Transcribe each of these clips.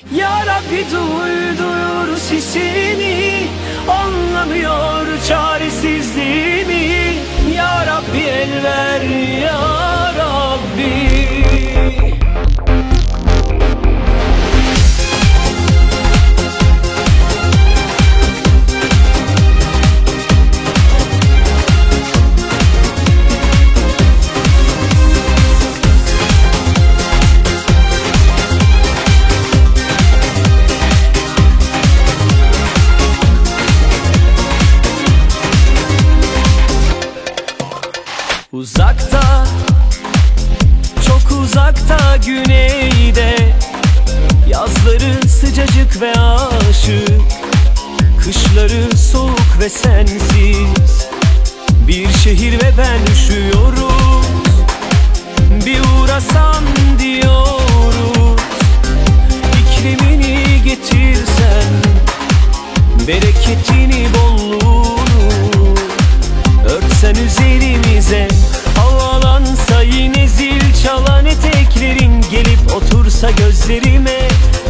Ya Rabbi duyur sesimi, anlamıyor çaresizliğimi. Ya Rabbi el ver ya Rabbi. Uzakta, çok uzakta güneyde, yazları sıcacık ve aşık, kışları soğuk ve sensiz. Bir şehir ve ben üşüyoruz, bir uğrasan diyoruz. İklimini getirsen, bereketini bolluğunu örtsen üzerimize. Havalansa yine zil çalan eteklerin, gelip otursa gözlerime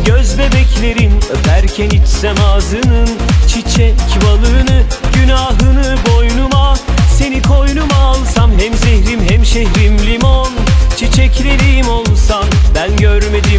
göz bebeklerin. Öperken içsem ağzının çiçek balını, günahını boynuma, seni koynuma alsam. Hem zehrim hem şehrim limon, çiçeklerim olsan. Ben görmedim